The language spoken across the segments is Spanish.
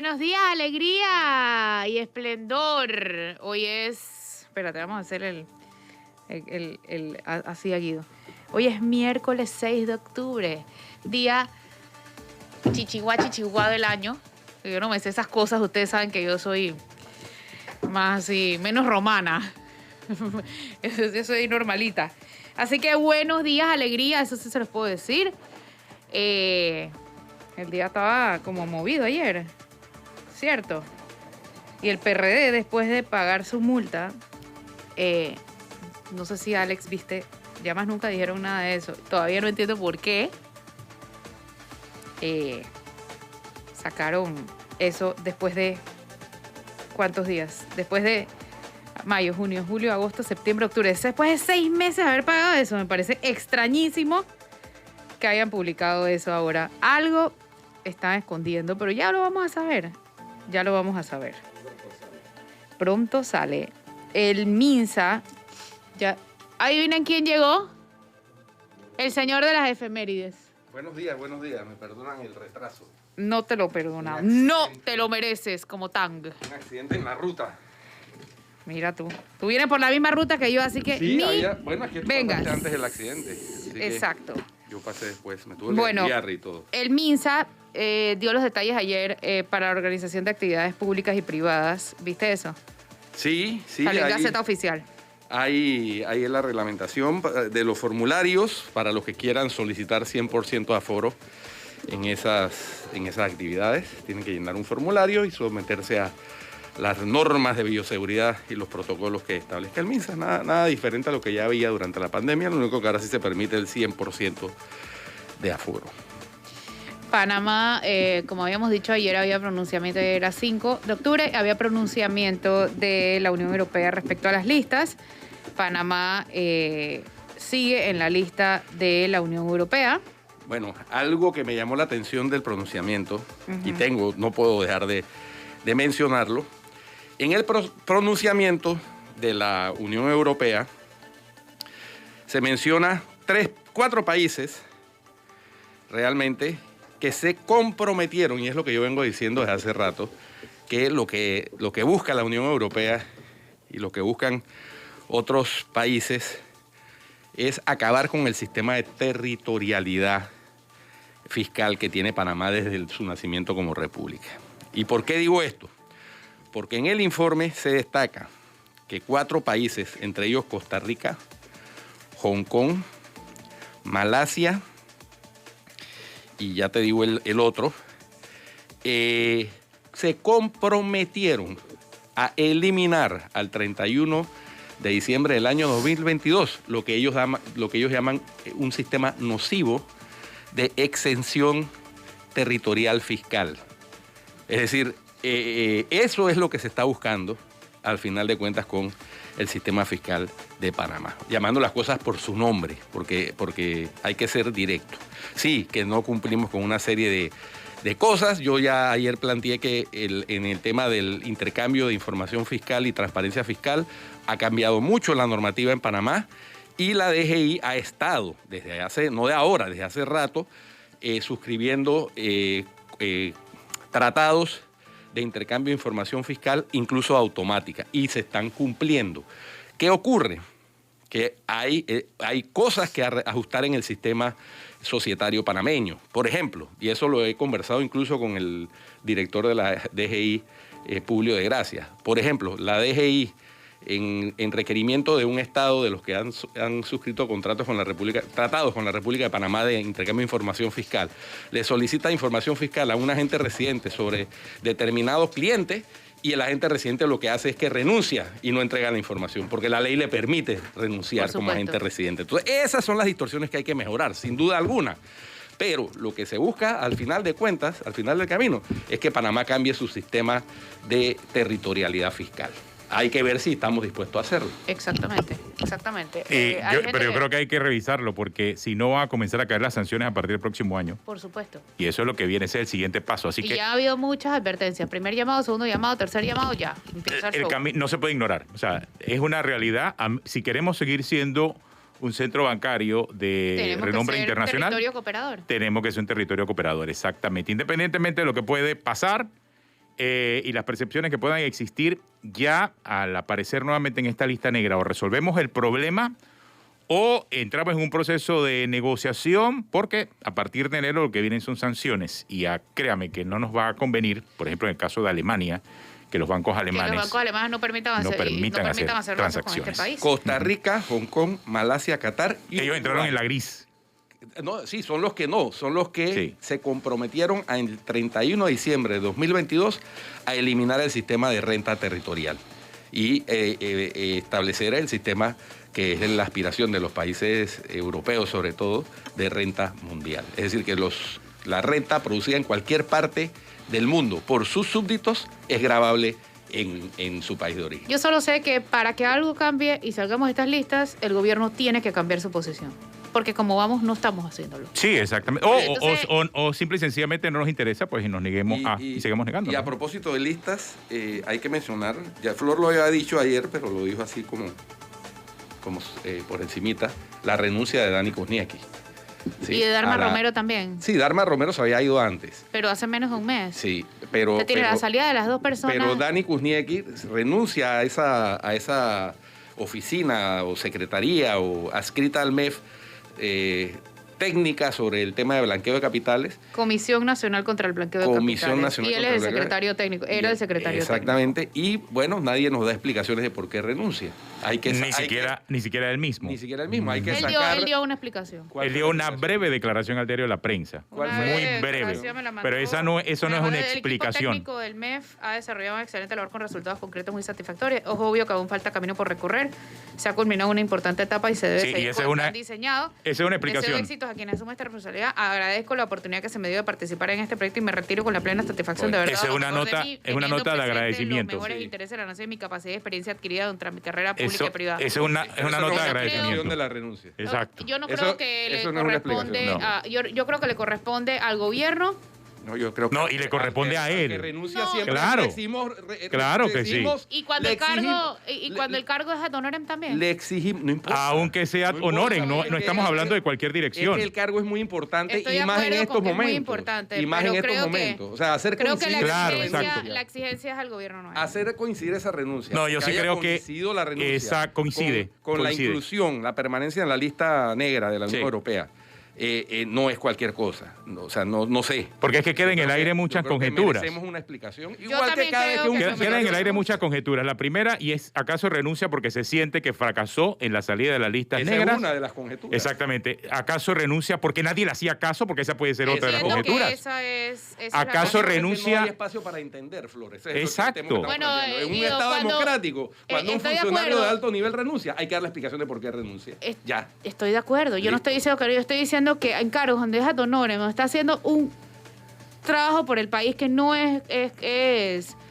Buenos días, alegría y esplendor. Hoy es... Espérate, vamos a hacer así, Guido. Hoy es miércoles 6 de octubre, día chichiguá del año. Yo no me sé esas cosas, ustedes saben que yo soy más así, menos romana. Yo soy normalita. Así que buenos días, alegría, eso sí se los puedo decir. El día estaba como movido ayer, ¿cierto? Y el PRD, después de pagar su multa, no sé si Alex viste, ya más nunca dijeron nada de eso. Todavía no entiendo por qué sacaron eso después de ¿cuántos días? Después de mayo, junio, julio, agosto, septiembre, octubre. Después de 6 meses de haber pagado eso, me parece extrañísimo que hayan publicado eso ahora. Algo están escondiendo, pero ya lo vamos a saber. Ya lo vamos a saber. Pronto sale. El Minsa, ya. ¿Adivinen quién llegó? El señor de las efemérides. Buenos días, me perdonan el retraso. No te lo perdonamos. No te lo mereces como Tang. Un accidente en la ruta. Mira tú. Tú vienes por la misma ruta que yo, así que sí, ni bueno, es que tú vengas. pasaste antes del accidente. Exacto. Yo pasé después, me tuve que guiar y todo. El MINSA dio los detalles ayer para la organización de actividades públicas y privadas. ¿Viste eso? Sí. Salió en Gaceta Oficial. Ahí es la reglamentación de los formularios para los que quieran solicitar 100% de aforo en esas actividades. Tienen que llenar un formulario y someterse a las normas de bioseguridad y los protocolos que establezca el MINSA. Nada diferente a lo que ya había durante la pandemia, lo único que ahora sí se permite el 100% de aforo. Panamá, como habíamos dicho ayer, había pronunciamiento, era 5 de octubre, había pronunciamiento de la Unión Europea respecto a las listas. Panamá sigue en la lista de la Unión Europea. Bueno, algo que me llamó la atención del pronunciamiento, y no puedo dejar de mencionarlo. En el pronunciamiento de la Unión Europea se menciona 4 países realmente que se comprometieron, y es lo que yo vengo diciendo desde hace rato, que lo que busca la Unión Europea y lo que buscan otros países es acabar con el sistema de territorialidad fiscal que tiene Panamá desde su nacimiento como república. ¿Y por qué digo esto? Porque en el informe se destaca que 4 países, entre ellos Costa Rica, Hong Kong, Malasia, y ya te digo el otro, se comprometieron a eliminar al 31 de diciembre del año 2022 lo que ellos llaman un sistema nocivo de exención territorial fiscal. Es decir, eso es lo que se está buscando al final de cuentas con el sistema fiscal de Panamá, llamando las cosas por su nombre, porque hay que ser directo. Sí, que no cumplimos con una serie de cosas. Yo ya ayer planteé que en el tema del intercambio de información fiscal y transparencia fiscal ha cambiado mucho la normativa en Panamá y la DGI ha estado desde hace, no de ahora, desde hace rato, suscribiendo tratados de intercambio de información fiscal, incluso automática, y se están cumpliendo. ¿Qué ocurre? Que hay cosas que ajustar en el sistema societario panameño. Por ejemplo, y eso lo he conversado incluso con el director de la DGI, Publio de Gracia. Por ejemplo, la DGI, en requerimiento de un Estado de los que han suscrito tratados con la República de Panamá de intercambio de información fiscal, le solicita información fiscal a un agente residente sobre determinados clientes y el agente residente lo que hace es que renuncia y no entrega la información, porque la ley le permite renunciar como agente residente. Entonces, esas son las distorsiones que hay que mejorar, sin duda alguna. Pero lo que se busca, al final de cuentas, al final del camino, es que Panamá cambie su sistema de territorialidad fiscal. Hay que ver si estamos dispuestos a hacerlo. Exactamente. Pero yo creo que hay que revisarlo, porque si no van a comenzar a caer las sanciones a partir del próximo año. Por supuesto. Y eso es lo que viene a ser el siguiente paso. Así que ya ha habido muchas advertencias. Primer llamado, segundo llamado, tercer llamado, ya. El camino no se puede ignorar. O sea, es una realidad. Si queremos seguir siendo un centro bancario de renombre internacional, territorio cooperador. Tenemos que ser un territorio cooperador, exactamente. Independientemente de lo que puede pasar, y las percepciones que puedan existir, ya al aparecer nuevamente en esta lista negra, o resolvemos el problema o entramos en un proceso de negociación, porque a partir de enero lo que vienen son sanciones. Y créame que no nos va a convenir, por ejemplo, en el caso de Alemania, que los bancos alemanes, no permitan hacer transacciones con este país. Costa Rica, Hong Kong, Malasia, Qatar y ellos entraron en la gris. No, sí, son los que se comprometieron el 31 de diciembre de 2022 a eliminar el sistema de renta territorial y establecer el sistema que es la aspiración de los países europeos, sobre todo, de renta mundial. Es decir, que la renta producida en cualquier parte del mundo por sus súbditos es gravable en su país de origen. Yo solo sé que para que algo cambie y salgamos de estas listas, el gobierno tiene que cambiar su posición. Porque como vamos, no estamos haciéndolo. Sí, exactamente. O simple y sencillamente no nos interesa, pues y nos neguemos y seguimos negando. Y a propósito de listas, hay que mencionar, ya Flor lo había dicho ayer, pero lo dijo así como por encimita, la renuncia de Dani Kuzniecki. ¿Sí? Y de Darma Romero también. Sí, Darma Romero se había ido antes. Pero hace menos de un mes. Sí, pero... Se tiene la salida de las dos personas. Pero Dani Kuzniecki renuncia a esa oficina o secretaría o adscrita al MEF técnica sobre el tema de blanqueo de capitales. Comisión Nacional contra el Blanqueo de Capitales. Y él es el secretario técnico, era el secretario exactamente, técnico. Y bueno, nadie nos da explicaciones de por qué renuncia. Ni siquiera él mismo. Ni siquiera él mismo. Hay que él dio una explicación. Él dio una breve declaración al diario de La Prensa. Muy breve. Pero eso no es una explicación. El equipo técnico del MEF ha desarrollado una excelente labor con resultados concretos muy satisfactorios. Es obvio que aún falta camino por recorrer. Se ha culminado una importante etapa y se debe seguir diseñado. Esa es una explicación. Deseo éxitos a quienes asumen esta responsabilidad. Agradezco la oportunidad que se me dio de participar en este proyecto y me retiro con la plena satisfacción de verdad. Esa es una nota de agradecimiento. Los mejores intereses de la nación y mi capacidad y experiencia adquirida durante mi carrera pública y privada. Es una nota de agradecimiento. De la renuncia. Exacto. Yo no creo que le corresponde yo creo que le corresponde al gobierno. No, yo creo que y le corresponde a él. Que renuncia siempre. Claro que sí. Y cuando el cargo es ad honorem también. Le exigimos, no importa. Aunque sea ad honorem, no estamos hablando de cualquier dirección. Es que el cargo es muy importante. Estoy y más en estos momentos. Muy importante, y más en estos momentos. O sea, hacer coincidir. La exigencia es al gobierno, no es. Hacer coincidir esa renuncia. No, yo sí creo que la renuncia esa coincide. Con la inclusión, la permanencia en la lista negra de la Unión Europea. No es cualquier cosa. O sea, no sé. Porque es que queda en el aire muchas conjeturas. Merecemos una explicación. Igual que cada vez que queda en el aire muchas conjeturas. La primera, y es ¿acaso renuncia porque se siente que fracasó en la salida de las listas negras? Es una de las conjeturas. Exactamente. ¿Acaso renuncia porque nadie le hacía caso? Porque esa puede ser otra de las conjeturas. ¿Acaso renuncia? No hay espacio para entender, Flores. Exacto. En un Estado democrático, cuando un funcionario de alto nivel renuncia, hay que dar la explicación de por qué renuncia. Ya. Estoy de acuerdo. Yo no estoy diciendo que yo estoy diciendo que en cargos donde es ad honorem está haciendo un trabajo por el país que no es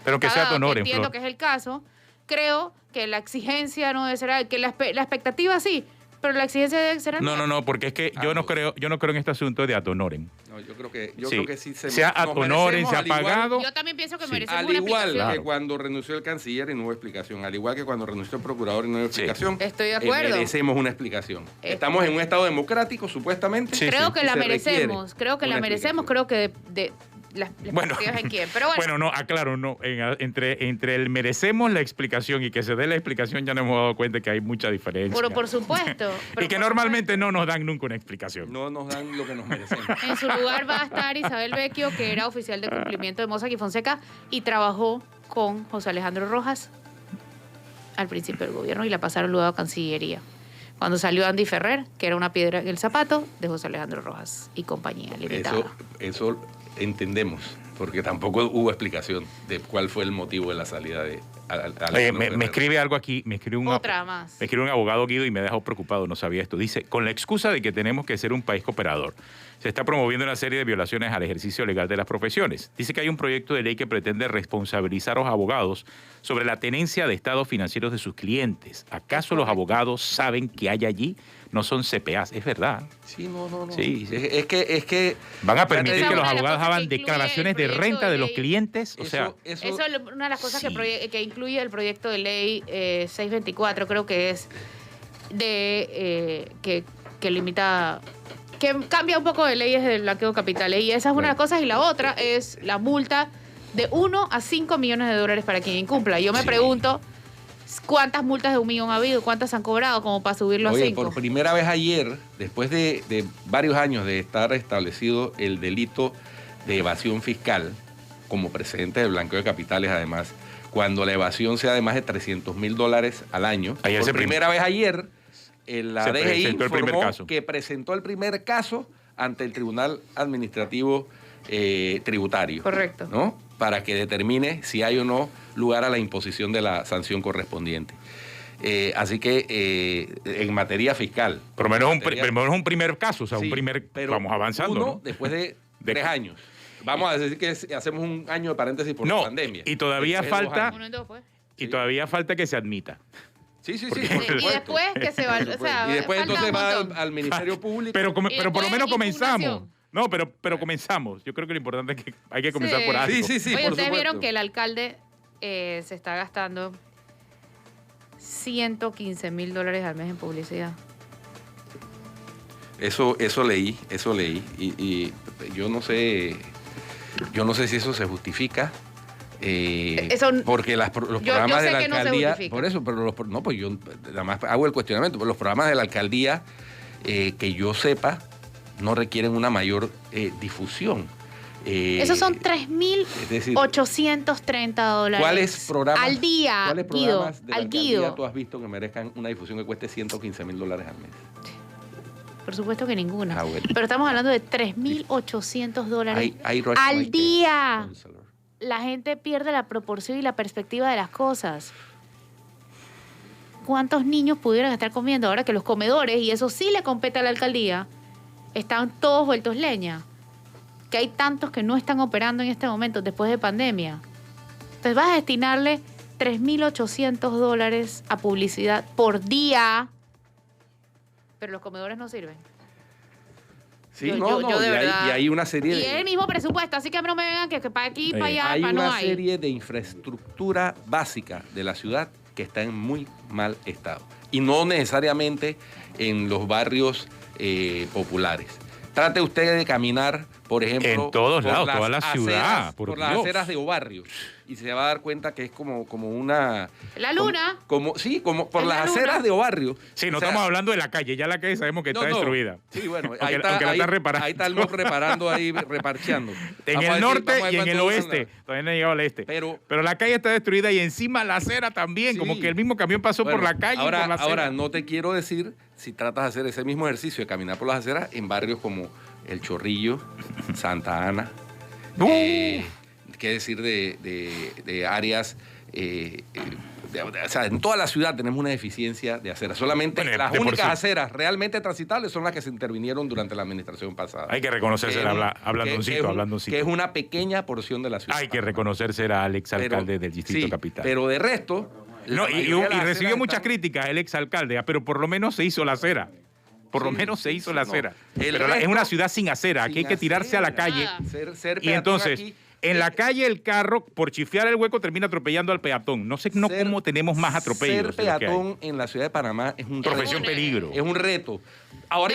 pero que sea ad honorem, entiendo Flor. que es el caso. Creo que la exigencia no debe ser que la expectativa sí, pero la exigencia debe ser no, porque es que yo no creo en este asunto de ad honorem. No, yo creo que sí sea ad honorem, se ha pagado. Yo también pienso que merecemos una explicación. Al igual que Claro. cuando renunció el canciller y no hubo explicación, al igual que cuando renunció el procurador y no hubo explicación. Estoy de acuerdo. Merecemos una explicación. Estamos en un Estado democrático, supuestamente. Creo que la merecemos. Creo que la merecemos. Creo que las expectativas en quién. Pero bueno, no, aclaro, no. Entre el merecemos la explicación y que se dé la explicación ya nos hemos dado cuenta que hay mucha diferencia. Pero por supuesto. Y que normalmente no nos dan nunca una explicación. No nos dan lo que nos merecemos. En su lugar va a estar Isabel Vecchio, que era oficial de cumplimiento de Mossack y Fonseca y trabajó con José Alejandro Rojas al principio del gobierno y la pasaron luego a Cancillería. Cuando salió Andy Ferrer, que era una piedra en el zapato de José Alejandro Rojas y compañía limitada. Eso entendemos, porque tampoco hubo explicación de cuál fue el motivo de la salida de me escribe algo aquí, me escribe un abogado, Guido, y me ha dejado preocupado, no sabía esto. Dice, con la excusa de que tenemos que ser un país cooperador, se está promoviendo una serie de violaciones al ejercicio legal de las profesiones. Dice que hay un proyecto de ley que pretende responsabilizar a los abogados sobre la tenencia de estados financieros de sus clientes. ¿Acaso los abogados saben que hay allí? No son CPAs, es verdad. Sí, no. Sí. Es que van a permitir que los abogados hagan declaraciones de renta de los clientes. Eso es una de las cosas que incluye el proyecto de ley 624, creo que es que limita, que cambia un poco de leyes del blanqueo de capitales. Y esa es una de las cosas. Y la otra es la multa de 1 a 5 millones de dólares para quien incumpla. Yo me pregunto, ¿cuántas multas de 1 millón ha habido? ¿Cuántas han cobrado como para subirlo a 5? Por primera vez ayer, después de varios años de estar establecido el delito de evasión fiscal, como precedente del blanqueo de capitales además, cuando la evasión sea de más de $300,000 al año, por primera vez ayer, la DGI informó que presentó el primer caso ante el Tribunal Administrativo Tributario. Correcto. ¿No? Para que determine si hay o no lugar a la imposición de la sanción correspondiente. Así que en materia fiscal. Por lo menos un primer caso, o sea, pero vamos avanzando. ¿No? Después de 3 años. Vamos a decir que hacemos un año de paréntesis por la pandemia. Y todavía falta. Y todavía falta que se admita. Sí. Y después que se va. O sea, y después entonces va al Ministerio Público. Pero por lo menos comenzamos. No, pero comenzamos. Yo creo que lo importante es que hay que comenzar por algo. Sí, Oye, ustedes vieron que el alcalde se está gastando $115,000 al mes en publicidad. Eso leí. Y yo no sé si eso se justifica. Porque los programas de la alcaldía. Por eso, pero pues yo nada más hago el cuestionamiento. Los programas de la alcaldía, que yo sepa, no requieren una mayor difusión. Esos son $3,830 ¿Cuáles programas al día? ¿Cuáles programas de la alcaldía tú has visto que merezcan una difusión que cueste $115,000 al mes? Por supuesto que ninguna. Pero estamos hablando de $3,800 al día. La gente pierde la proporción y la perspectiva de las cosas. ¿Cuántos niños pudieran estar comiendo ahora que los comedores, y eso sí le compete a la alcaldía, están todos vueltos leña? Que hay tantos que no están operando en este momento después de pandemia. Entonces vas a destinarle $3,800 a publicidad por día, pero los comedores no sirven. Sí, y hay una serie de... Y es el mismo presupuesto, así que no me vengan que para aquí, para allá, para no hay. Hay una serie de infraestructura básica de la ciudad que está en muy mal estado. Y no necesariamente en los barrios populares. Trate usted de caminar, por ejemplo... En todos lados, toda la ciudad. Por las aceras de Obarrios. Y se va a dar cuenta que es como una... La luna. Como por las aceras de Obarrios. Sí, no estamos hablando de la calle. Ya la calle sabemos que está destruida. Sí, bueno, ahí está reparando. Ahí está el MOP reparando, reparcheando. En el norte y en el oeste. Todavía no ha llegado al este. Pero la calle está destruida y encima la acera también. Sí. Como que el mismo camión pasó por la calle y por la acera. Ahora, no te quiero decir si tratas de hacer ese mismo ejercicio de caminar por las aceras en barrios como El Chorrillo, Santa Ana. ¿Qué decir de áreas? O sea, en toda la ciudad tenemos una deficiencia de aceras. Solamente las únicas aceras realmente transitables son las que se intervinieron durante la administración pasada. Hay que reconocerse hablando que es una pequeña porción de la ciudad. Hay que reconocerse al exalcalde del Distrito Capital. Pero de resto... y recibió muchas críticas el exalcalde, pero por lo menos se hizo la acera. Por lo menos se hizo la acera. Pero es una ciudad sin acera. Aquí hay que tirarse a la calle. Y entonces... Aquí, en la calle el carro, por chifiar el hueco, termina atropellando al peatón. No sé cómo tenemos más atropellos. Ser peatón en la ciudad de Panamá es un profesión peligro. Es un reto. Ahora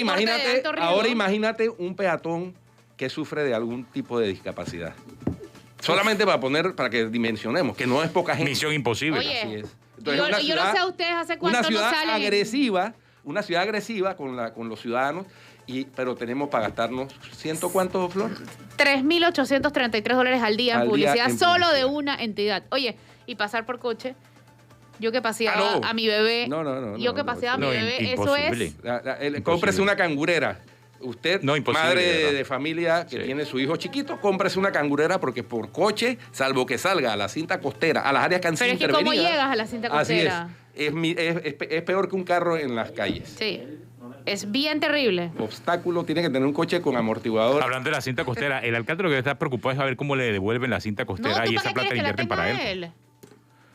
imagínate un peatón que sufre de algún tipo de discapacidad. Solamente para que dimensionemos, que no es poca gente. Misión imposible. Oye, así es. Entonces, yo no sé a ustedes hace cuánto no salen. Una ciudad agresiva con los ciudadanos. Pero tenemos para gastarnos ¿cuántos, Flor? $3,833 al día en publicidad solo de una entidad. Oye, y pasar por coche, yo que paseaba a mi bebé. Yo que paseaba a mi bebé, imposible. Eso es. Cómprese una cangurera. Usted, madre de familia que tiene su hijo chiquito, cómprese una cangurera porque por coche, salvo que salga a la cinta costera, a las áreas que han sido intervenidas. Pero es que ¿cómo llegas a la cinta costera? Así es peor que un carro en las calles. Sí. Es bien terrible. Obstáculo, tiene que tener un coche con amortiguador. Hablando de la cinta costera, el alcalde lo que está preocupado es saber cómo le devuelven la cinta costera y esa plata la invierten para él.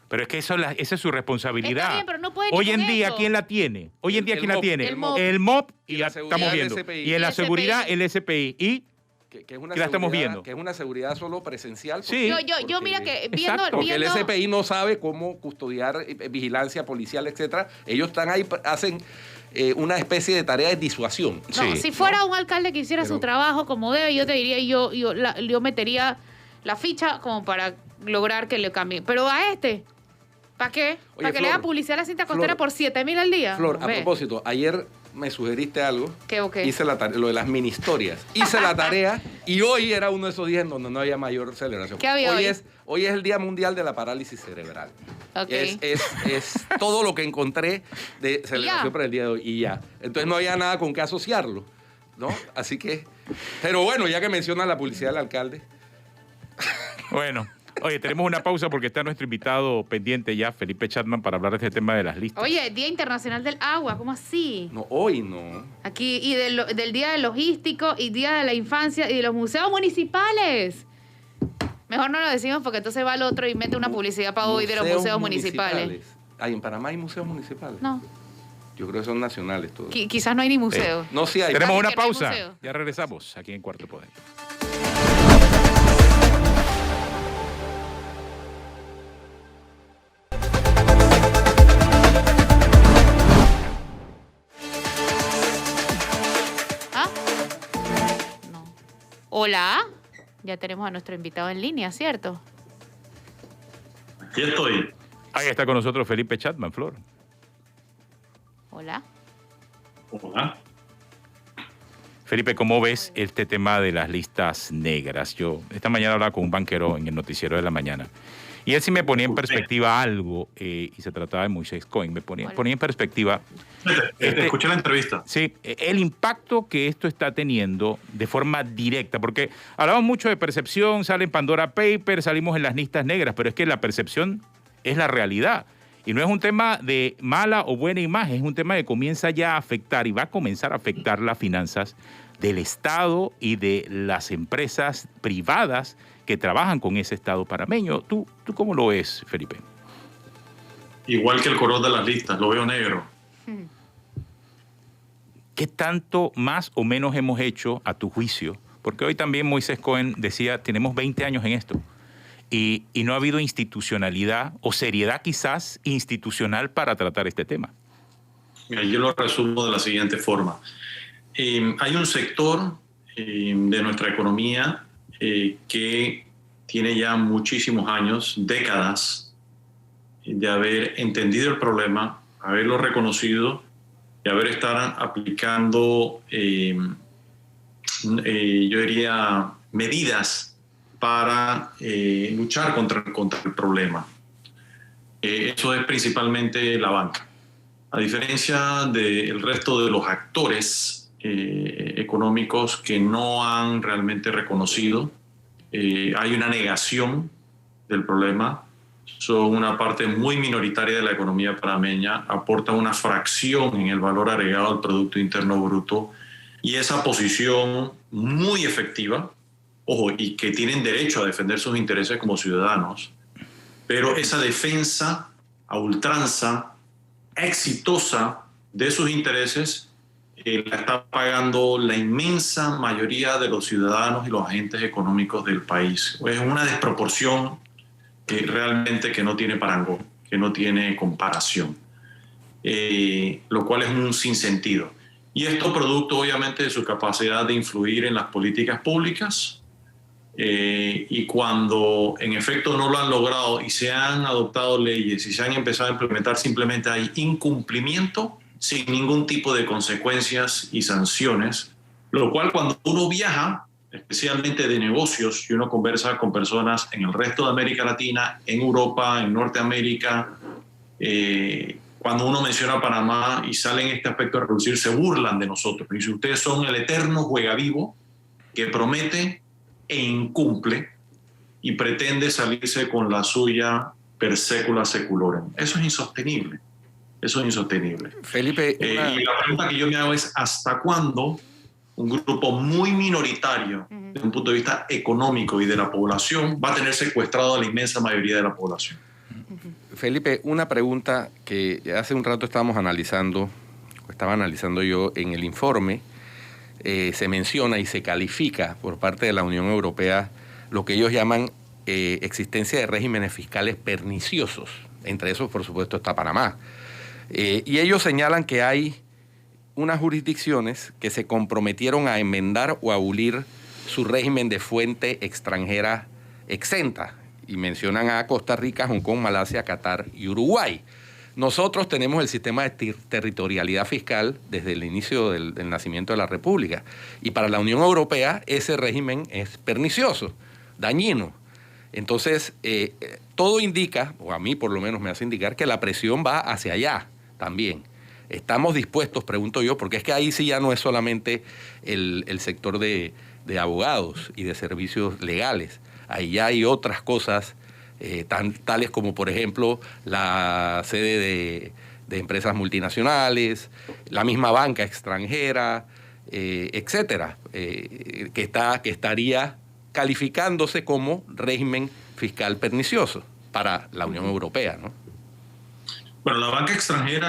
Pero es que esa es su responsabilidad. Está bien, pero no puede Hoy en día, ¿quién la tiene? El MOP y la estamos viendo. Y en la seguridad, el SPI. ¿Y? Que es una la estamos viendo. Que es una seguridad solo presencial. Sí. Yo mira que viendo... Porque el SPI no sabe cómo custodiar vigilancia policial, etcétera. Ellos están ahí, hacen una especie de tarea de disuasión. No, si fuera un alcalde que hiciera su trabajo como debe, yo te diría, yo metería la ficha como para lograr que le cambie. Pero a este, ¿para qué? ¿Para que le haga publicidad a la cinta costera por 7,000 al día? Flor, a propósito, ayer me sugeriste algo. ¿Qué o qué? Hice la tarea, lo de las mini historias. Hice la tarea y hoy era uno de esos días en donde no había mayor celebración. ¿Qué había hoy? Hoy es el Día Mundial de la Parálisis Cerebral. Okay. Es todo lo que encontré de celebración para el día de hoy y ya. Entonces no había nada con qué asociarlo, ¿no? Así que... Pero bueno, ya que menciona la publicidad del alcalde... Bueno... Oye, tenemos una pausa porque está nuestro invitado pendiente ya, Felipe Chatman, para hablar de este tema de las listas. Oye, Día Internacional del Agua, ¿cómo así? No, hoy no. Aquí, y del Día del Logístico, y Día de la Infancia, y de los museos municipales. Mejor no lo decimos porque entonces va el otro y mete una publicidad para hoy de los museos municipales. Ay, ¿en Panamá hay museos municipales? No. Yo creo que son nacionales todos. Quizás no hay ni museo. No, sí hay. Tenemos una no pausa. Ya regresamos aquí en Cuarto Poder. Hola, ya tenemos a nuestro invitado en línea, ¿cierto? Aquí estoy. Ahí está con nosotros Felipe Chatman, Flor. Hola. Hola. Felipe, ¿cómo ves este tema de las listas negras? Yo esta mañana hablaba con un banquero en el noticiero de la mañana y él sí me ponía en perspectiva algo y se trataba de Moisés Cohen. Me ponía en perspectiva... Escuché la entrevista. Sí, el impacto que esto está teniendo de forma directa, porque hablamos mucho de percepción, sale en Pandora Papers, salimos en las listas negras, pero es que la percepción es la realidad. Y no es un tema de mala o buena imagen, es un tema que comienza ya a afectar y va a comenzar a afectar las finanzas del Estado y de las empresas privadas que trabajan con ese Estado panameño. ¿Tú cómo lo ves, Felipe? Igual que el color de las listas, lo veo negro. ¿Qué tanto más o menos hemos hecho a tu juicio? Porque hoy también Moisés Cohen decía, tenemos 20 años en esto y no ha habido institucionalidad o seriedad quizás institucional para tratar este tema. Mira, yo lo resumo de la siguiente forma. Hay un sector de nuestra economía que tiene ya muchísimos años, décadas, de haber entendido el problema, haberlo reconocido y haber estado aplicando, yo diría, medidas para luchar contra el problema. Eso es principalmente la banca. A diferencia del resto de los actores económicos que no han realmente reconocido, hay una negación del problema. Son una parte muy minoritaria de la economía panameña, aportan una fracción en el valor agregado al Producto Interno Bruto y esa posición muy efectiva, ojo, y que tienen derecho a defender sus intereses como ciudadanos, pero esa defensa a ultranza, exitosa de sus intereses, la está pagando la inmensa mayoría de los ciudadanos y los agentes económicos del país. Es una desproporción realmente que no tiene parangón, que no tiene comparación, lo cual es un sinsentido. Y esto producto obviamente de su capacidad de influir en las políticas públicas y cuando en efecto no lo han logrado y se han adoptado leyes y se han empezado a implementar, simplemente hay incumplimiento sin ningún tipo de consecuencias y sanciones, lo cual cuando uno viaja, especialmente de negocios, y uno conversa con personas en el resto de América Latina, en Europa, en Norteamérica, cuando uno menciona Panamá y sale en este aspecto de reducir, se burlan de nosotros. Dicen, ustedes son el eterno juegavivo que promete e incumple y pretende salirse con la suya per secula seculorum. Eso es insostenible. Eso es insostenible. Felipe, y la pregunta que yo me hago es, ¿hasta cuándo un grupo muy minoritario desde un punto de vista económico y de la población va a tener secuestrado a la inmensa mayoría de la población? Felipe, una pregunta que hace un rato estábamos analizando, o estaba analizando yo en el informe, se menciona y se califica por parte de la Unión Europea lo que ellos llaman existencia de regímenes fiscales perniciosos. Entre esos, por supuesto, está Panamá. Y ellos señalan que hay unas jurisdicciones que se comprometieron a enmendar o a abolir su régimen de fuente extranjera exenta. Y mencionan a Costa Rica, Hong Kong, Malasia, Qatar y Uruguay. Nosotros tenemos el sistema de territorialidad fiscal desde el inicio del nacimiento de la República. Y para la Unión Europea ese régimen es pernicioso, dañino. Entonces, todo indica, o a mí por lo menos me hace indicar, que la presión va hacia allá también. Estamos dispuestos, pregunto yo, porque es que ahí sí ya no es solamente el sector de abogados y de servicios legales. Ahí ya hay otras cosas, tales como, por ejemplo, la sede de empresas multinacionales, la misma banca extranjera, etcétera, que estaría calificándose como régimen fiscal pernicioso para la Unión Europea, ¿no? Bueno, la banca extranjera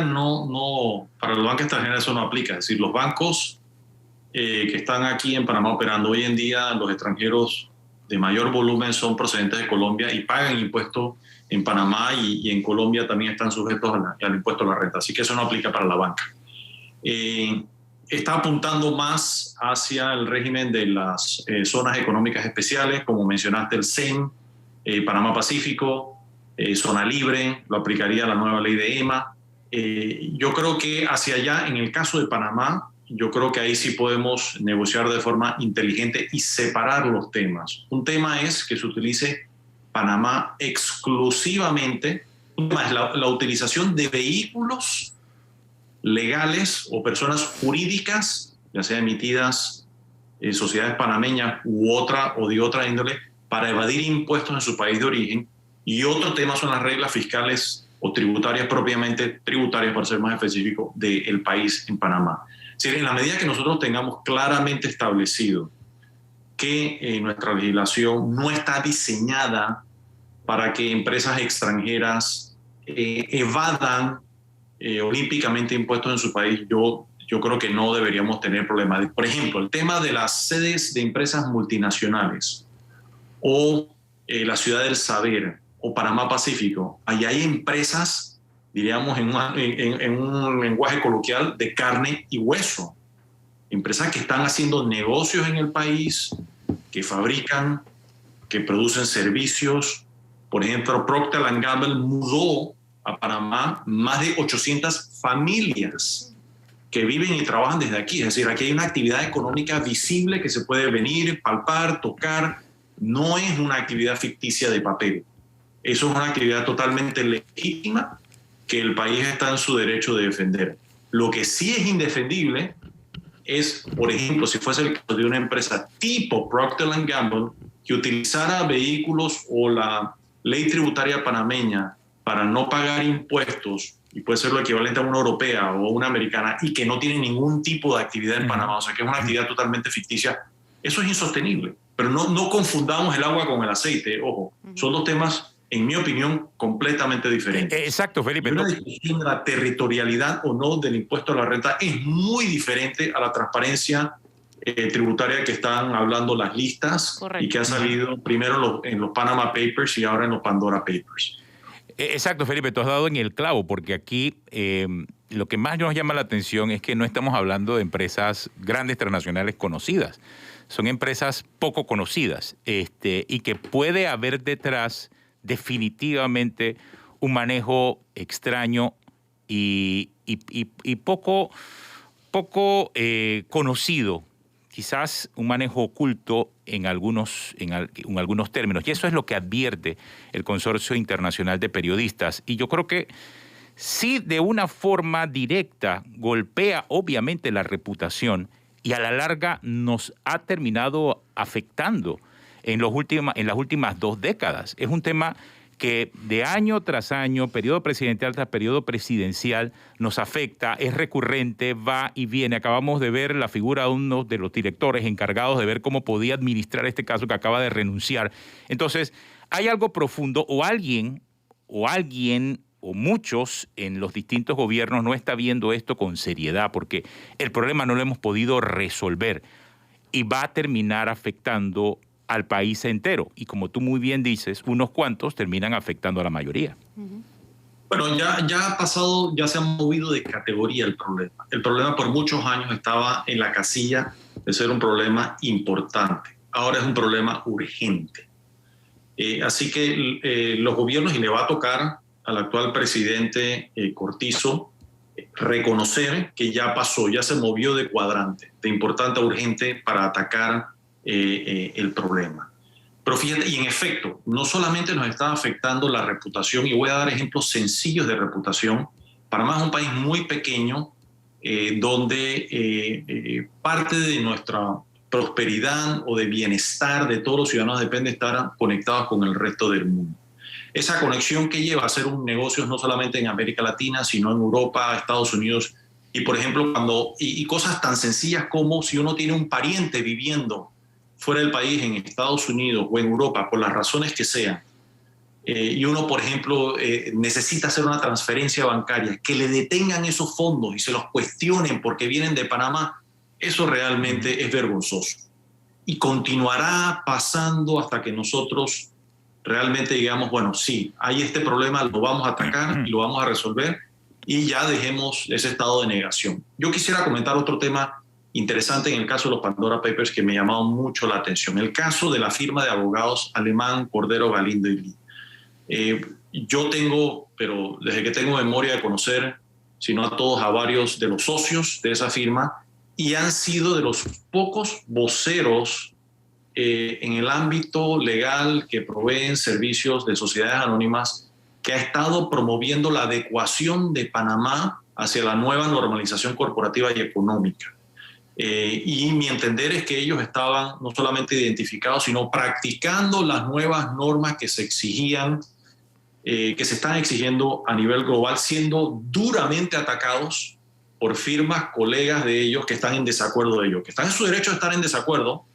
para la banca extranjera eso no aplica. Es decir, los bancos que están aquí en Panamá operando hoy en día, los extranjeros de mayor volumen son procedentes de Colombia y pagan impuestos en Panamá y en Colombia también están sujetos al impuesto a la renta. Así que eso no aplica para la banca. Está apuntando más hacia el régimen de las zonas económicas especiales, como mencionaste, el CEN, Panamá Pacífico, zona libre, lo aplicaría la nueva ley de EMA. Yo creo que hacia allá, en el caso de Panamá, yo creo que ahí sí podemos negociar de forma inteligente y separar los temas. Un tema es que se utilice Panamá exclusivamente, un tema es la utilización de vehículos legales o personas jurídicas, ya sea emitidas en sociedades panameñas o de otra índole, para evadir impuestos en su país de origen. Y otro tema son las reglas fiscales o tributarias, propiamente tributarias, para ser más específico, del país en Panamá. Es decir, en la medida que nosotros tengamos claramente establecido que nuestra legislación no está diseñada para que empresas extranjeras evadan olímpicamente impuestos en su país, yo creo que no deberíamos tener problemas. Por ejemplo, el tema de las sedes de empresas multinacionales o la Ciudad del Saber o Panamá Pacífico, allá hay empresas, diríamos en un lenguaje coloquial, de carne y hueso. Empresas que están haciendo negocios en el país, que fabrican, que producen servicios. Por ejemplo, Procter & Gamble mudó a Panamá más de 800 familias que viven y trabajan desde aquí. Es decir, aquí hay una actividad económica visible que se puede venir, palpar, tocar. No es una actividad ficticia de papel. Eso es una actividad totalmente legítima que el país está en su derecho de defender. Lo que sí es indefendible es, por ejemplo, si fuese el caso de una empresa tipo Procter & Gamble que utilizara vehículos o la ley tributaria panameña para no pagar impuestos, y puede ser lo equivalente a una europea o una americana, y que no tiene ningún tipo de actividad en Panamá, o sea que es una actividad totalmente ficticia, eso es insostenible. Pero no confundamos el agua con el aceite, ojo, son dos temas, en mi opinión, completamente diferentes. Exacto, Felipe. Y una discusión de la territorialidad o no del impuesto a la renta es muy diferente a la transparencia tributaria que están hablando las listas. Correcto. Y que ha salido primero en los Panama Papers y ahora en los Pandora Papers. Exacto, Felipe, tú has dado en el clavo, porque aquí lo que más nos llama la atención es que no estamos hablando de empresas grandes transnacionales conocidas, son empresas poco conocidas, y que puede haber detrás definitivamente un manejo extraño y poco conocido, quizás un manejo oculto en algunos términos. Y eso es lo que advierte el Consorcio Internacional de Periodistas. Y yo creo que sí, de una forma directa, golpea obviamente la reputación y a la larga nos ha terminado afectando en las últimas 2 décadas. Es un tema que de año tras año, periodo presidencial tras periodo presidencial, nos afecta, es recurrente, va y viene. Acabamos de ver la figura de uno de los directores encargados de ver cómo podía administrar este caso, que acaba de renunciar. Entonces, hay algo profundo, o alguien o muchos en los distintos gobiernos no está viendo esto con seriedad, porque el problema no lo hemos podido resolver y va a terminar afectando al país entero. Y como tú muy bien dices, unos cuantos terminan afectando a la mayoría. Bueno, ya ha pasado, ya se ha movido de categoría el problema. El problema por muchos años estaba en la casilla de ser un problema importante. Ahora es un problema urgente. Así que los gobiernos, y le va a tocar al actual presidente Cortizo, reconocer que ya pasó, ya se movió de cuadrante, de importante a urgente para atacar el problema. Pero fíjate, y en efecto, no solamente nos está afectando la reputación, y voy a dar ejemplos sencillos de reputación. Panamá es un país muy pequeño, donde parte de nuestra prosperidad o de bienestar de todos los ciudadanos depende de estar conectados con el resto del mundo. Esa conexión que lleva a hacer un negocio no solamente en América Latina, sino en Europa, Estados Unidos, y por ejemplo, y cosas tan sencillas como si uno tiene un pariente viviendo fuera del país, en Estados Unidos o en Europa, por las razones que sean, y uno, por ejemplo, necesita hacer una transferencia bancaria, que le detengan esos fondos y se los cuestionen porque vienen de Panamá, eso realmente es vergonzoso. Y continuará pasando hasta que nosotros realmente digamos, bueno, sí, hay este problema, lo vamos a atacar y lo vamos a resolver, y ya dejemos ese estado de negación. Yo quisiera comentar otro tema interesante en el caso de los Pandora Papers que me llamó mucho la atención. El caso de la firma de abogados Alemán, Cordero, Galindo y Lee. Yo tengo, pero desde que tengo memoria de conocer, si no a todos, a varios de los socios de esa firma, y han sido de los pocos voceros en el ámbito legal que proveen servicios de sociedades anónimas, que ha estado promoviendo la adecuación de Panamá hacia la nueva normalización corporativa y económica. Y mi entender es que ellos estaban no solamente identificados, sino practicando las nuevas normas que se exigían, que se están exigiendo a nivel global, siendo duramente atacados por firmas, colegas de ellos que están en desacuerdo de ellos, que están en su derecho de estar en desacuerdo,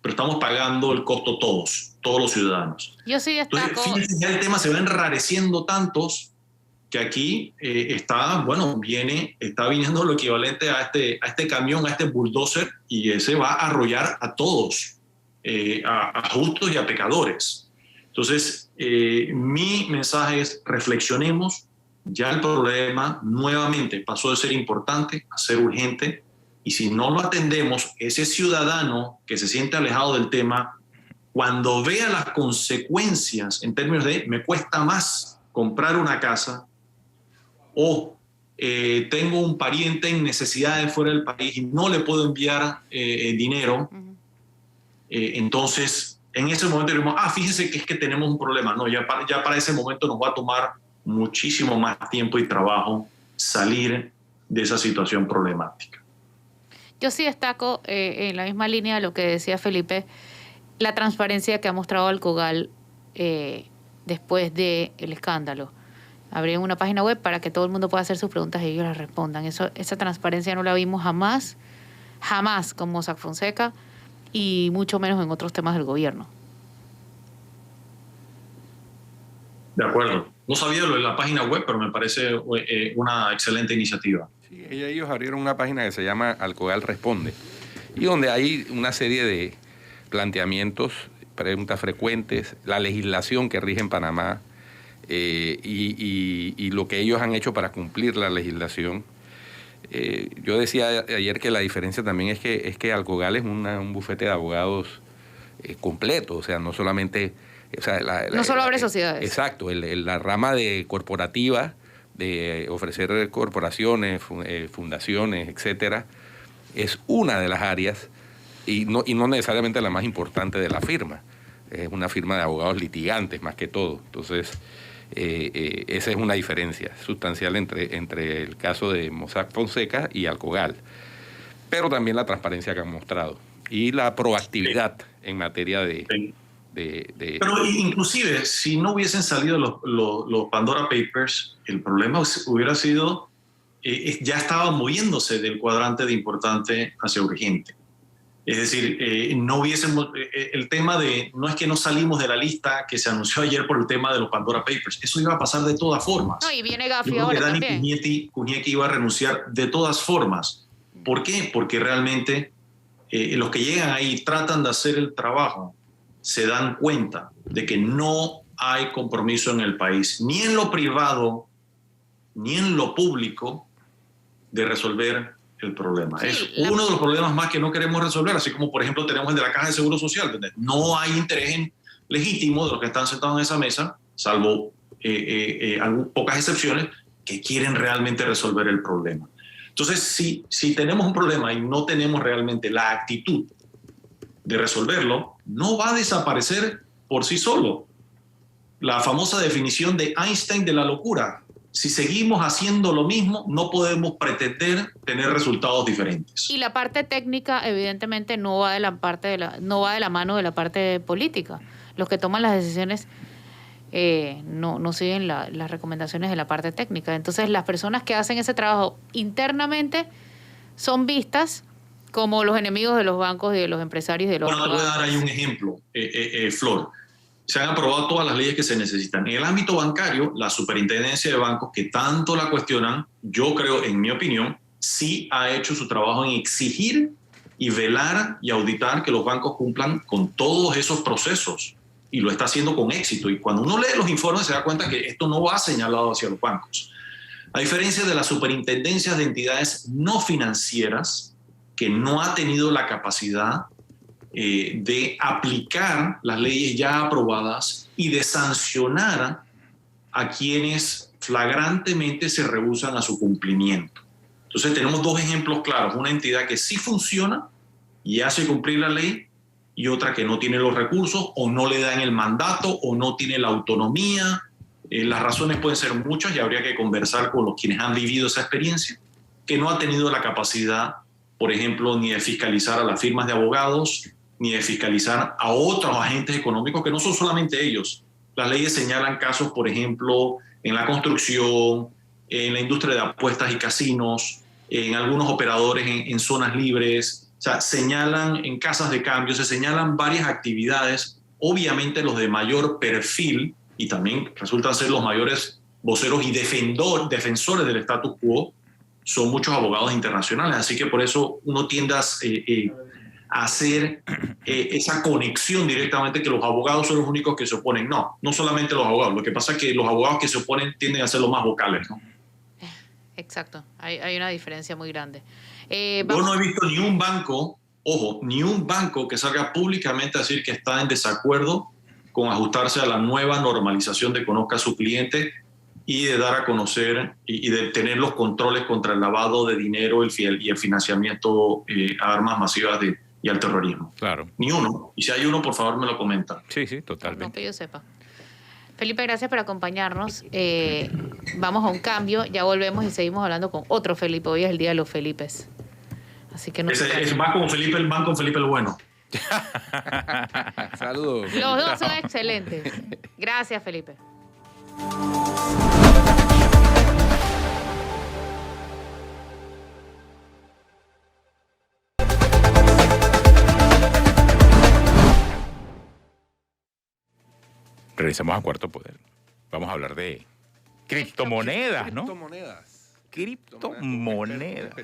pero estamos pagando el costo todos los ciudadanos. Yo sí destaco... Entonces, fíjense, ya el tema se va enrareciendo tantos que aquí está viniendo lo equivalente a este camión, a este bulldozer, y ese va a arrollar a todos, a justos y a pecadores. Entonces, mi mensaje es: reflexionemos. Ya el problema nuevamente pasó de ser importante a ser urgente, y si no lo atendemos, ese ciudadano que se siente alejado del tema, cuando vea las consecuencias en términos de me cuesta más comprar una casa, o tengo un pariente en necesidades fuera del país y no le puedo enviar dinero, entonces en ese momento diremos, fíjense que es que tenemos un problema. No, ya para ese momento nos va a tomar muchísimo más tiempo y trabajo salir de esa situación problemática. Yo sí destaco, en la misma línea de lo que decía Felipe, la transparencia que ha mostrado Alcogal después del escándalo. Abrieron una página web para que todo el mundo pueda hacer sus preguntas y ellos las respondan. Esa transparencia no la vimos jamás con Mossack Fonseca, y mucho menos en otros temas del gobierno. De acuerdo. No sabía lo de la página web, pero me parece una excelente iniciativa. Sí, ellos abrieron una página que se llama Alcogal Responde, y donde hay una serie de planteamientos, preguntas frecuentes, la legislación que rige en Panamá, y lo que ellos han hecho para cumplir la legislación. Yo decía ayer que la diferencia también es que Alcogal es un bufete de abogados completo, o sea, no solamente... O sea, no solo abre sociedades. Exacto, la rama de corporativa, de ofrecer corporaciones, fundaciones, etcétera, es una de las áreas, y no necesariamente la más importante de la firma. Es una firma de abogados litigantes más que todo. Entonces, esa es una diferencia sustancial entre el caso de Mossack Fonseca y Alcogal. Pero también la transparencia que han mostrado y la proactividad en materia de... Pero inclusive, si no hubiesen salido los Pandora Papers, el problema hubiera sido, ya estaba moviéndose del cuadrante de importante hacia urgente. Es decir, no hubiésemos, el tema de, no es que no salimos de la lista que se anunció ayer por el tema de los Pandora Papers, eso iba a pasar de todas formas. No, y viene Gafi Yo creo ahora que Dani también. Kuniecki iba a renunciar de todas formas. ¿Por qué? Porque realmente los que llegan ahí tratan de hacer el trabajo, se dan cuenta de que no hay compromiso en el país, ni en lo privado, ni en lo público, de resolver el problema. Sí, es uno de los problemas más que no queremos resolver, así como, por ejemplo, tenemos el de la Caja de Seguro Social, donde no hay interés en legítimo de los que están sentados en esa mesa, salvo pocas excepciones, que quieren realmente resolver el problema. Entonces, si tenemos un problema y no tenemos realmente la actitud de resolverlo, no va a desaparecer por sí solo. La famosa definición de Einstein de la locura. Si seguimos haciendo lo mismo, no podemos pretender tener resultados diferentes. Y la parte técnica, evidentemente, no va de la mano de la parte política. Los que toman las decisiones no siguen las recomendaciones de la parte técnica. Entonces, las personas que hacen ese trabajo internamente son vistas como los enemigos de los bancos y de los empresarios y de los Bueno, te voy a dar ahí un ejemplo, Flor. Se han aprobado todas las leyes que se necesitan. En el ámbito bancario, la superintendencia de bancos, que tanto la cuestionan, yo creo, en mi opinión, sí ha hecho su trabajo en exigir y velar y auditar que los bancos cumplan con todos esos procesos. Y lo está haciendo con éxito. Y cuando uno lee los informes se da cuenta que esto no va señalado hacia los bancos. A diferencia de las superintendencias de entidades no financieras, que no ha tenido la capacidad de aplicar las leyes ya aprobadas y de sancionar a quienes flagrantemente se rehúsan a su cumplimiento. Entonces tenemos dos ejemplos claros, una entidad que sí funciona y hace cumplir la ley y otra que no tiene los recursos o no le dan el mandato o no tiene la autonomía. Las razones pueden ser muchas y habría que conversar con los quienes han vivido esa experiencia, que no ha tenido la capacidad, por ejemplo, ni de fiscalizar a las firmas de abogados, ni de fiscalizar a otros agentes económicos que no son solamente ellos. Las leyes señalan casos, por ejemplo, en la construcción, en la industria de apuestas y casinos, en algunos operadores en zonas libres, o sea, señalan en casas de cambio, se señalan varias actividades, obviamente los de mayor perfil, y también resultan ser los mayores voceros y defensores del status quo, son muchos abogados internacionales, así que por eso uno tiende a hacer esa conexión directamente que los abogados son los únicos que se oponen. No solamente los abogados. Lo que pasa es que los abogados que se oponen tienden a ser los más vocales, ¿no? Exacto. Hay una diferencia muy grande. Yo no he visto ni un banco, ni un banco que salga públicamente a decir que está en desacuerdo con ajustarse a la nueva normalización de conozca a su cliente y de dar a conocer y de tener los controles contra el lavado de dinero y el financiamiento a armas masivas y al terrorismo. Claro. Ni uno. Y si hay uno, por favor, me lo comenta. Sí, totalmente. No que yo sepa. Felipe, gracias por acompañarnos. Vamos a un cambio, ya volvemos y seguimos hablando con otro Felipe. Hoy es el Día de los Felipes. Así que va con Felipe el bueno. Saludos. Los dos son excelentes. Gracias, Felipe. Regresamos a Cuarto Poder. Vamos a hablar de criptomonedas, ¿no? Criptomonedas.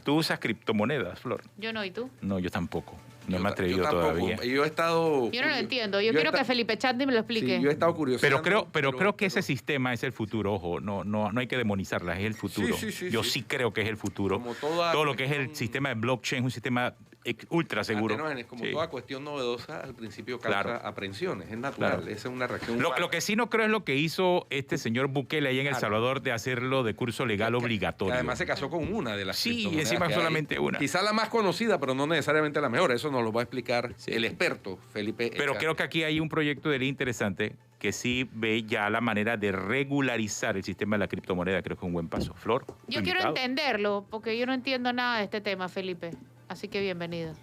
¿Tú usas criptomonedas, Flor? Yo no, ¿y tú? No, yo tampoco. No me he atrevido todavía. Yo he estado... Yo no lo entiendo. Yo quiero que Felipe Chandi me lo explique. Sí, yo he estado curioso. Pero creo que ese sistema es el futuro. Ojo, no hay que demonizarla, es el futuro. Yo sí creo que es el futuro. Todo lo que es el sistema de blockchain es un sistema ultra seguro. Como toda cuestión novedosa, al principio causa aprensiones. Es natural. Esa es una reacción. Lo que sí no creo es lo que hizo este señor Bukele ahí en El Salvador de hacerlo de curso legal obligatorio. Además se casó con una de las criptomonedas. Sí, encima solamente una. Quizá la más conocida, pero no necesariamente la mejor. Eso nos lo va a explicar el experto, Felipe. Pero creo que aquí hay un proyecto de ley interesante que sí ve ya la manera de regularizar el sistema de la criptomoneda. Creo que es un buen paso. Flor. Yo quiero entenderlo, porque yo no entiendo nada de este tema, Felipe. Así que bienvenido.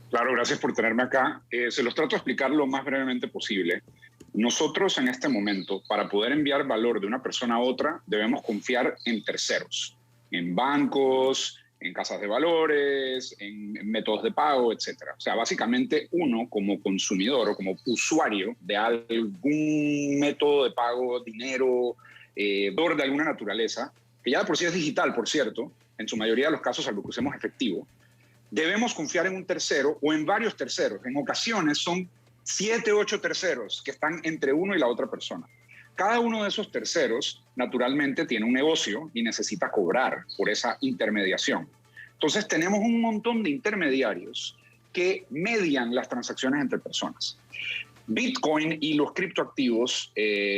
Claro, gracias por tenerme acá. Se los trato de explicar lo más brevemente posible. Nosotros en este momento, para poder enviar valor de una persona a otra, debemos confiar en terceros, en bancos, en casas de valores, en métodos de pago, etc. O sea, básicamente uno como consumidor o como usuario de algún método de pago, dinero, de alguna naturaleza, que ya de por sí es digital, por cierto, en su mayoría de los casos, salvo que usemos efectivo, debemos confiar en un tercero o en varios terceros. En ocasiones son 7, 8 terceros que están entre uno y la otra persona. Cada uno de esos terceros, naturalmente, tiene un negocio y necesita cobrar por esa intermediación. Entonces, tenemos un montón de intermediarios que median las transacciones entre personas. Bitcoin y los criptoactivos,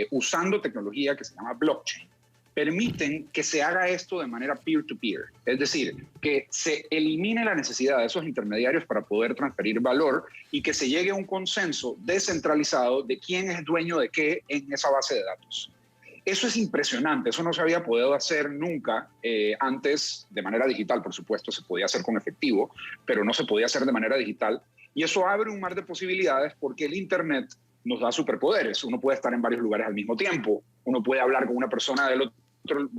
usando tecnología que se llama blockchain, permiten que se haga esto de manera peer-to-peer. Es decir, que se elimine la necesidad de esos intermediarios para poder transferir valor y que se llegue a un consenso descentralizado de quién es dueño de qué en esa base de datos. Eso es impresionante, eso no se había podido hacer nunca antes de manera digital, por supuesto, se podía hacer con efectivo, pero no se podía hacer de manera digital. Y eso abre un mar de posibilidades porque el Internet nos da superpoderes. Uno puede estar en varios lugares al mismo tiempo, uno puede hablar con una persona del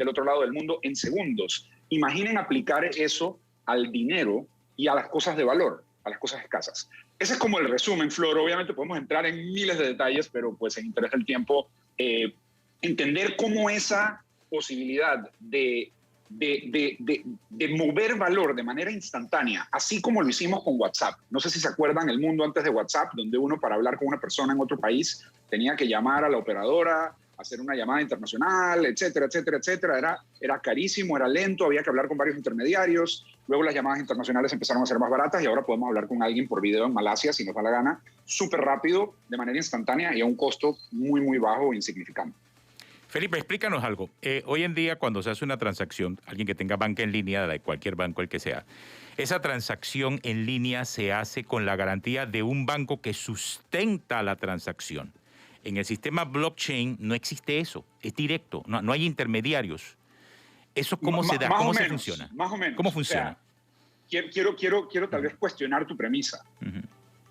otro lado del mundo en segundos. Imaginen aplicar eso al dinero y a las cosas de valor, a las cosas escasas. Ese es como el resumen, Flor. Obviamente podemos entrar en miles de detalles, pero pues en interés del tiempo, entender cómo esa posibilidad de mover valor de manera instantánea, así como lo hicimos con WhatsApp. No sé si se acuerdan el mundo antes de WhatsApp, donde uno para hablar con una persona en otro país tenía que llamar a la operadora, hacer una llamada internacional, etcétera, etcétera, etcétera. Era carísimo, era lento, había que hablar con varios intermediarios. Luego las llamadas internacionales empezaron a ser más baratas y ahora podemos hablar con alguien por video en Malasia, si nos da la gana, súper rápido, de manera instantánea y a un costo muy, muy bajo o insignificante. Felipe, explícanos algo. Hoy en día, cuando se hace una transacción, alguien que tenga banca en línea, de cualquier banco, el que sea, esa transacción en línea se hace con la garantía de un banco que sustenta la transacción. En el sistema blockchain no existe eso, es directo, no hay intermediarios. ¿Eso cómo se da? ¿Cómo se funciona? Más o menos. ¿Cómo funciona? O sea, quiero tal vez cuestionar tu premisa.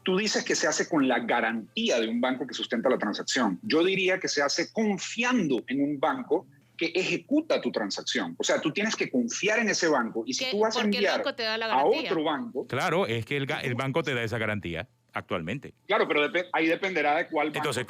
Tú dices que se hace con la garantía de un banco que sustenta la transacción. Yo diría que se hace confiando en un banco que ejecuta tu transacción. O sea, tú tienes que confiar en ese banco y si tú vas a enviar a otro banco... Claro, es que el banco te da esa garantía actualmente. Claro, pero ahí dependerá de cuál banco. Entonces,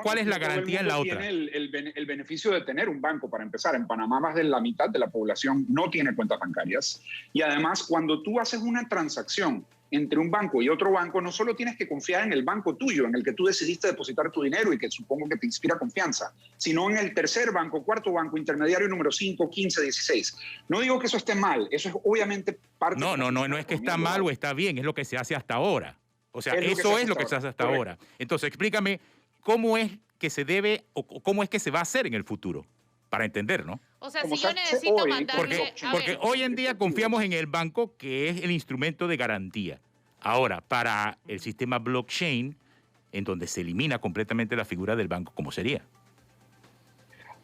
¿cuál es la garantía en la otra? Tiene el beneficio de tener un banco para empezar. En Panamá más de la mitad de la población no tiene cuentas bancarias. Y además, cuando tú haces una transacción entre un banco y otro banco, no solo tienes que confiar en el banco tuyo, en el que tú decidiste depositar tu dinero y que supongo que te inspira confianza, sino en el tercer banco, cuarto banco, intermediario número 5, 15, 16. No digo que eso esté mal, eso es obviamente parte... No es que está mal o está bien, es lo que se hace hasta ahora. O sea, eso es lo que se hace hasta ahora. Entonces, explícame cómo es que se debe o cómo es que se va a hacer en el futuro, para entender, ¿no? O sea, si yo necesito mandarle... Porque hoy en día confiamos en el banco, que es el instrumento de garantía. Ahora, para el sistema blockchain, en donde se elimina completamente la figura del banco, ¿cómo sería?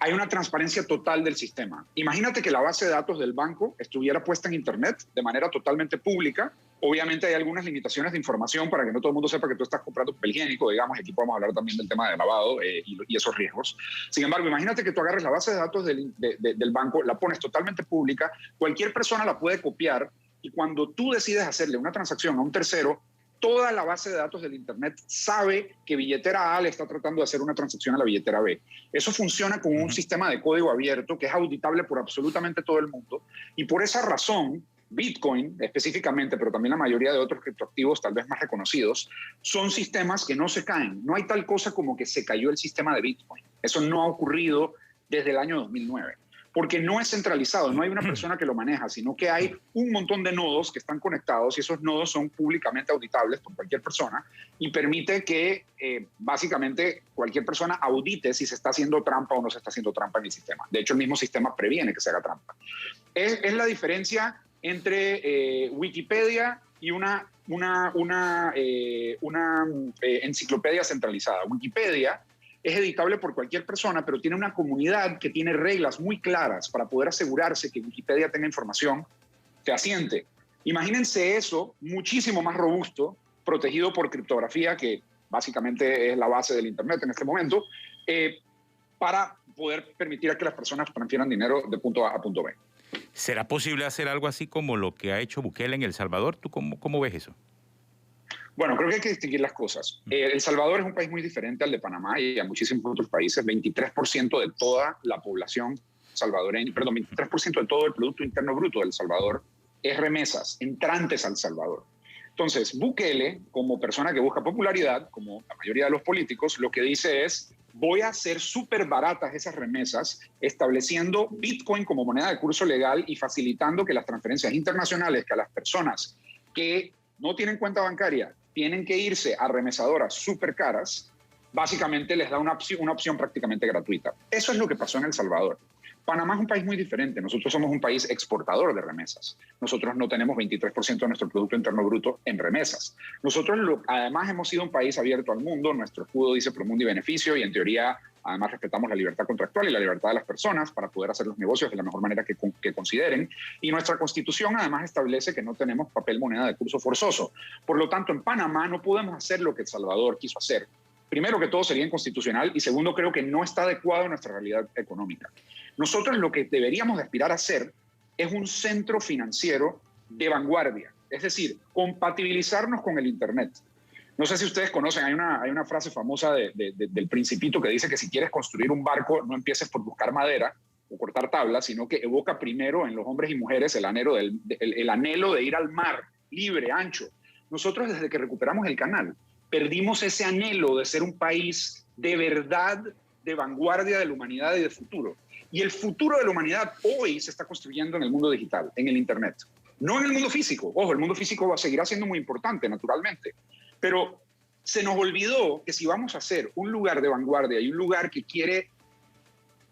Hay una transparencia total del sistema. Imagínate que la base de datos del banco estuviera puesta en Internet de manera totalmente pública. Obviamente hay algunas limitaciones de información para que no todo el mundo sepa que tú estás comprando papel higiénico, digamos, y aquí podemos hablar también del tema de lavado y esos riesgos. Sin embargo, imagínate que tú agarres la base de datos del banco, la pones totalmente pública, cualquier persona la puede copiar y cuando tú decides hacerle una transacción a un tercero, toda la base de datos del Internet sabe que billetera A le está tratando de hacer una transacción a la billetera B. Eso funciona con un sistema de código abierto que es auditable por absolutamente todo el mundo y por esa razón Bitcoin específicamente, pero también la mayoría de otros criptoactivos tal vez más reconocidos, son sistemas que no se caen. No hay tal cosa como que se cayó el sistema de Bitcoin. Eso no ha ocurrido desde el año 2009. Porque no es centralizado, no hay una persona que lo maneja, sino que hay un montón de nodos que están conectados y esos nodos son públicamente auditables por cualquier persona y permite que básicamente cualquier persona audite si se está haciendo trampa o no se está haciendo trampa en el sistema. De hecho, el mismo sistema previene que se haga trampa. Es la diferencia entre Wikipedia y una enciclopedia centralizada. Wikipedia es editable por cualquier persona, pero tiene una comunidad que tiene reglas muy claras para poder asegurarse que Wikipedia tenga información fehaciente. Imagínense eso muchísimo más robusto, protegido por criptografía, que básicamente es la base del Internet en este momento, para poder permitir a que las personas transfieran dinero de punto A a punto B. ¿Será posible hacer algo así como lo que ha hecho Bukele en El Salvador? ¿Tú cómo ves eso? Bueno, creo que hay que distinguir las cosas. El Salvador es un país muy diferente al de Panamá y a muchísimos otros países. 23% de toda la población salvadoreña, 23% de todo el Producto Interno Bruto del Salvador es remesas, entrantes al Salvador. Entonces, Bukele, como persona que busca popularidad, como la mayoría de los políticos, lo que dice es: voy a hacer súper baratas esas remesas, estableciendo Bitcoin como moneda de curso legal y facilitando que las transferencias internacionales, que a las personas que no tienen cuenta bancaria tienen que irse a remesadoras súper caras, básicamente les da una opción prácticamente gratuita. Eso es lo que pasó en El Salvador. Panamá es un país muy diferente. Nosotros somos un país exportador de remesas. Nosotros no tenemos 23% de nuestro Producto Interno Bruto en remesas. Nosotros, además, hemos sido un país abierto al mundo. Nuestro escudo dice Promundo y Beneficio, y en teoría, además, respetamos la libertad contractual y la libertad de las personas para poder hacer los negocios de la mejor manera que consideren. Y nuestra Constitución, además, establece que no tenemos papel moneda de curso forzoso. Por lo tanto, en Panamá no podemos hacer lo que El Salvador quiso hacer. Primero que todo, sería inconstitucional, y segundo, creo que no está adecuado a nuestra realidad económica. Nosotros lo que deberíamos de aspirar a hacer es un centro financiero de vanguardia, es decir, compatibilizarnos con el Internet. No sé si ustedes conocen, hay una frase famosa del Principito que dice que si quieres construir un barco, no empieces por buscar madera o cortar tablas, sino que evoca primero en los hombres y mujeres el anhelo de ir al mar, libre, ancho. Nosotros, desde que recuperamos el canal, perdimos ese anhelo de ser un país de verdad, de vanguardia de la humanidad y de futuro. Y el futuro de la humanidad hoy se está construyendo en el mundo digital, en el Internet. No en el mundo físico. Ojo, el mundo físico seguirá siendo muy importante, naturalmente. Pero se nos olvidó que si vamos a ser un lugar de vanguardia y un lugar que quiere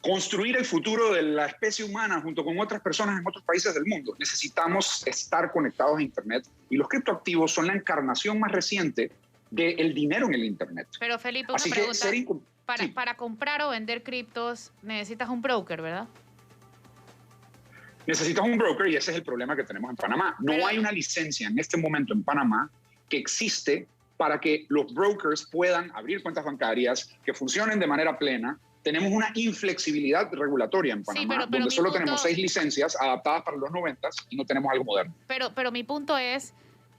construir el futuro de la especie humana junto con otras personas en otros países del mundo, necesitamos estar conectados a Internet. Y los criptoactivos son la encarnación más reciente del dinero en el Internet. Pero Felipe, una pregunta. Para comprar o vender criptos necesitas un broker, ¿verdad? Necesitas un broker, y ese es el problema que tenemos en Panamá. No hay una licencia en este momento en Panamá que existe para que los brokers puedan abrir cuentas bancarias, que funcionen de manera plena. Tenemos una inflexibilidad regulatoria en Panamá, donde solo tenemos 6 licencias adaptadas para los 90s y no tenemos algo moderno. Pero mi punto es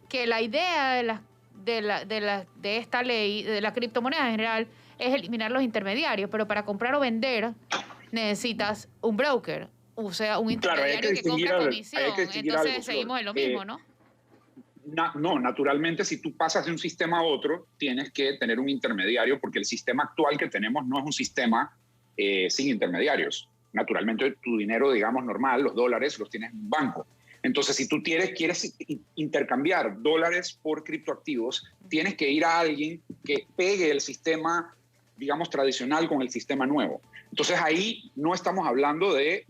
que la idea de esta ley, de la criptomoneda en general, es eliminar los intermediarios, pero para comprar o vender necesitas un broker, o sea, un intermediario que compre comisión. Entonces seguimos en lo mismo, ¿no? No, naturalmente, si tú pasas de un sistema a otro, tienes que tener un intermediario, porque el sistema actual que tenemos no es un sistema sin intermediarios. Naturalmente, tu dinero, digamos, normal, los dólares, los tienes en un banco. Entonces, si tú quieres intercambiar dólares por criptoactivos, tienes que ir a alguien que pegue el sistema, digamos, tradicional con el sistema nuevo. Entonces, ahí no estamos hablando de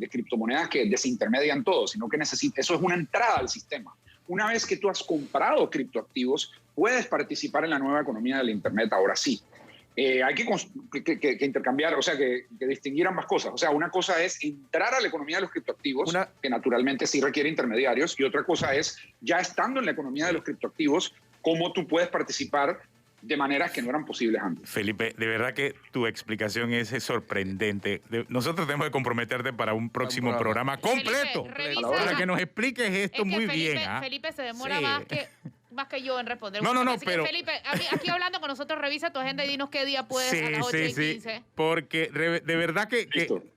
criptomonedas que desintermedian todo, sino que eso es una entrada al sistema. Una vez que tú has comprado criptoactivos, puedes participar en la nueva economía del Internet, ahora sí. Hay que intercambiar, o sea, que distinguir ambas cosas. O sea, una cosa es entrar a la economía de los criptoactivos, que naturalmente sí requiere intermediarios, y otra cosa es, ya estando en la economía de los criptoactivos, cómo tú puedes participar de maneras que no eran posibles antes. Felipe, de verdad que tu explicación es sorprendente. Nosotros tenemos que comprometerte para un próximo programa completo, Felipe, para que nos expliques esto muy bien. Felipe se demora más que yo en responder. Pero Felipe, aquí hablando con nosotros, revisa tu agenda y dinos qué día puedes a las 8:15. Porque de verdad que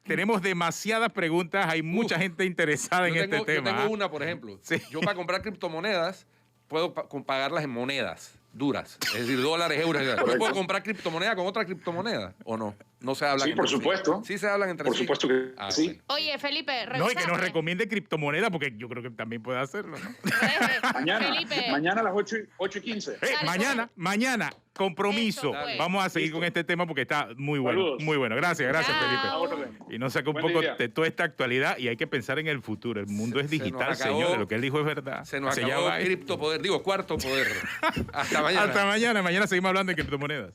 tenemos demasiadas preguntas, hay mucha gente interesada en este tema. Yo tengo una, por ejemplo. Sí. Yo para comprar criptomonedas puedo pagarlas en monedas duras, es decir, dólares, euros. ¿Yo puedo comprar criptomoneda con otra criptomoneda o no? No se hablan entre sí. Sí, por supuesto. Sí se hablan entre sí. Por supuesto que sí. Bueno. Oye, Felipe, no, y que nos recomiende criptomoneda, porque yo creo que también puede hacerlo, ¿no? Mañana a las 8:15. Mañana, compromiso. Vamos a seguir con este tema porque está muy bueno. Saludos. Muy bueno. Gracias, Felipe. Y nos saca un poco de toda esta actualidad, y hay que pensar en el futuro. El mundo es digital, señores. Lo que él dijo es verdad. Se nos acabó el criptopoder, cuarto poder. Hasta mañana. Hasta mañana. Mañana seguimos hablando de criptomonedas.